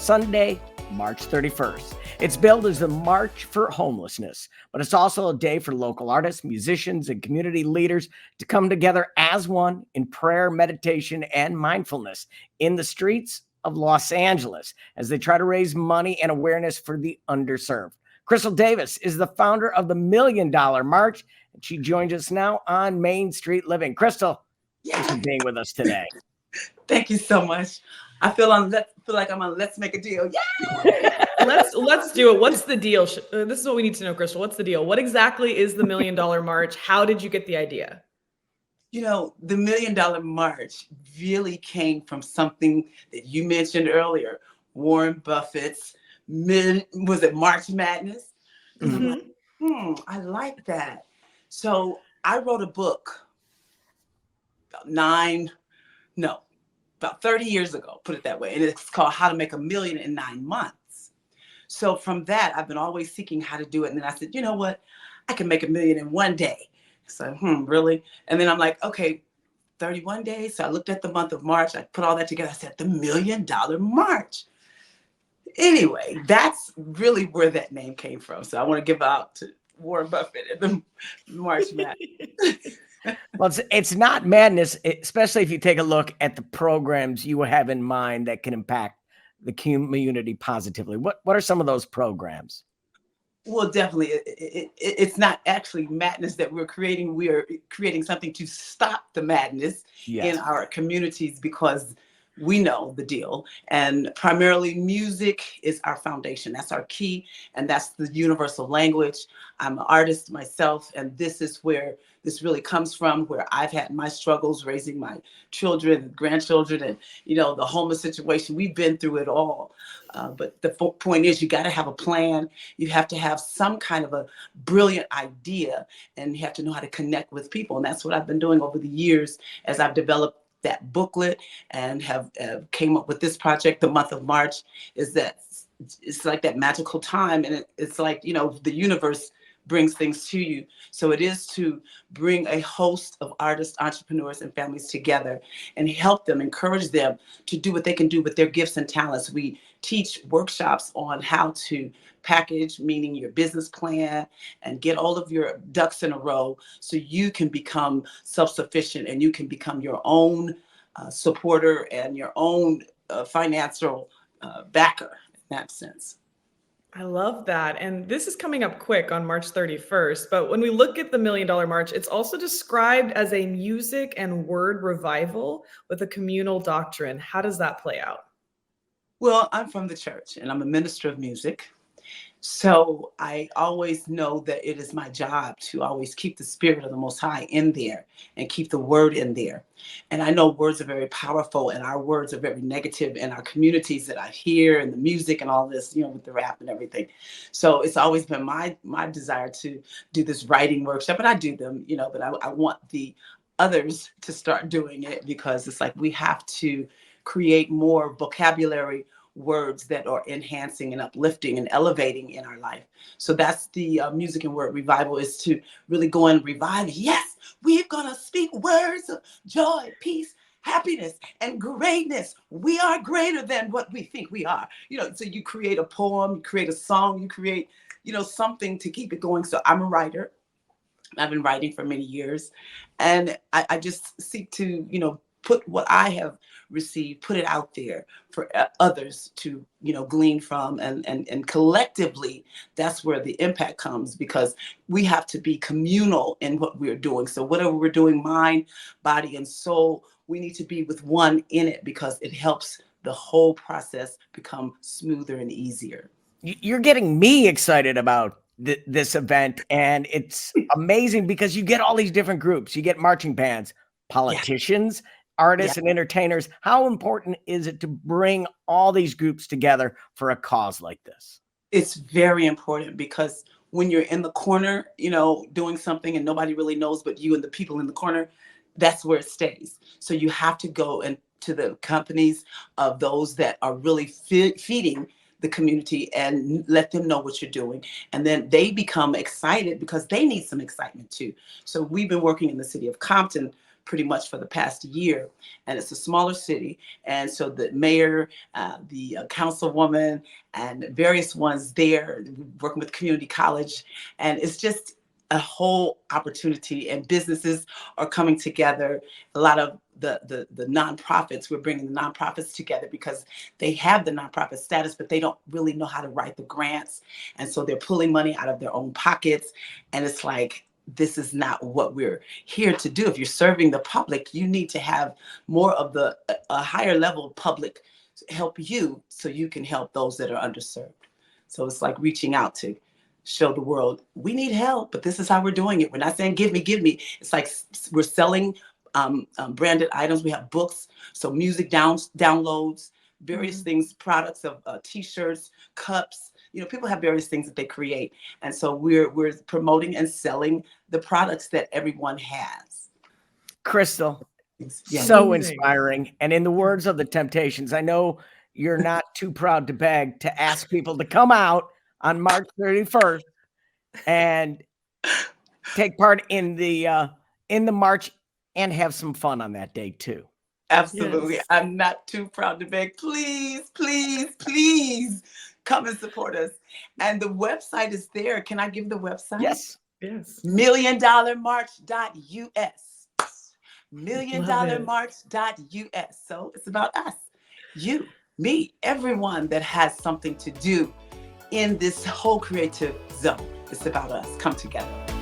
Sunday, March 31st. It's billed as the March for Homelessness, but it's also a day for local artists, musicians, and community leaders to come together as one in prayer, meditation, and mindfulness in the streets of Los Angeles as they try to raise money and awareness for the underserved. Crystal Davis is the founder of the $1 Million March, and she joins us now on Main Street Living. Crystal, thanks for being with us today. Thank you so much. I feel like I'm on Let's Make a Deal. Yeah. Let's do it. What's the deal? This is what we need to know, Crystal. What's the deal? What exactly is the $1 Million March? How did you get the idea? You know, the $1 Million March really came from something that you mentioned earlier, Warren Buffett's was it March Madness? Mm-hmm. I like that. So I wrote a book about 30 years ago, put it that way. And it's called How to Make $1 Million in 9 Months. So from that, I've been always seeking how to do it. And then I said, you know what? I can make $1 million in one day. So, really? And then I'm like, okay, 31 days. So I looked at the month of March. I put all that together. I said, the $1 Million March. Anyway, that's really where that name came from. So I want to give out to Warren Buffett and the March Madness. Well, it's not madness, especially if you take a look at the programs you have in mind that can impact the community positively. What are some of those programs? Well, definitely, it's not actually madness that we're creating. We are creating something to stop the madness in our communities because we know the deal. And primarily music is our foundation. That's our key. And that's the universal language. I'm an artist myself. And this is where this really comes from, where I've had my struggles raising my children, grandchildren, and, the homeless situation. We've been through it all. But the point is, you got to have a plan. You have to have some kind of a brilliant idea, and you have to know how to connect with people. And that's what I've been doing over the years as I've developed that booklet and have came up with this project. The month of March is that it's like that magical time. And it's like, the universe brings things to you. So it is to bring a host of artists, entrepreneurs, and families together and help them, encourage them to do what they can do with their gifts and talents. We teach workshops on how to package, meaning your business plan, and get all of your ducks in a row so you can become self-sufficient and you can become your own supporter and your own financial backer in that sense. I love that. And this is coming up quick on March 31st. But when we look at the $1 Million March, it's also described as a music and word revival with a communal doctrine. How does that play out? Well, I'm from the church and I'm a minister of music. So I always know that it is my job to always keep the spirit of the Most High in there and keep the word in there. And I know words are very powerful and our words are very negative in our communities that I hear and the music and all this, with the rap and everything. So it's always been my desire to do this writing workshop, and I do them, but I want the others to start doing it because it's like we have to create more vocabulary words that are enhancing and uplifting and elevating in our life. So that's the music and word revival, is to really go and revive. Yes, we're going to speak words of joy, peace, happiness, and greatness. We are greater than what we think we are. So you create a poem, you create a song, you create, something to keep it going. So I'm a writer. I've been writing for many years. And I just seek to, put what I have received, put it out there for others to, glean from. And collectively, that's where the impact comes, because we have to be communal in what we're doing. So whatever we're doing, mind, body, and soul, we need to be with one in it because it helps the whole process become smoother and easier. You're getting me excited about this event. And it's amazing because you get all these different groups. You get marching bands, politicians, artists, and entertainers. How important is it to bring all these groups together for a cause like this? It's very important because when you're in the corner, doing something and nobody really knows but you and the people in the corner, that's where it stays. So you have to go into the companies of those that are really feeding the community and let them know what you're doing. And then they become excited because they need some excitement too. So we've been working in the city of Compton pretty much for the past year. And it's a smaller city. And so the mayor, the councilwoman, and various ones there working with community college. And it's just a whole opportunity, and businesses are coming together. A lot of the nonprofits, we're bringing the nonprofits together because they have the nonprofit status, but they don't really know how to write the grants. And so they're pulling money out of their own pockets. And it's like, this is not what we're here to do. If you're serving the public, you need to have more of a higher level public help you so you can help those that are underserved. So it's like reaching out to show the world we need help, but this is how we're doing it. We're not saying give me, give me. It's like we're selling branded items. We have books, so music downloads, various things, products of t-shirts, cups. You know, people have various things that they create, and so we're promoting and selling the products that everyone has. Crystal, Yeah. so Amazing. inspiring. And in the words of the Temptations, I know you're not too proud to beg to ask people to come out on March 31st and take part in the march and have some fun on that day too. Absolutely. Yes. I'm not too proud to beg. Please, please, please come and support us. And the website is there. Can I give the website? Yes. Yes. milliondollarmarch.us. Love milliondollarmarch.us. So it's about us, you, me, everyone that has something to do in this whole creative zone. It's about us. Come together.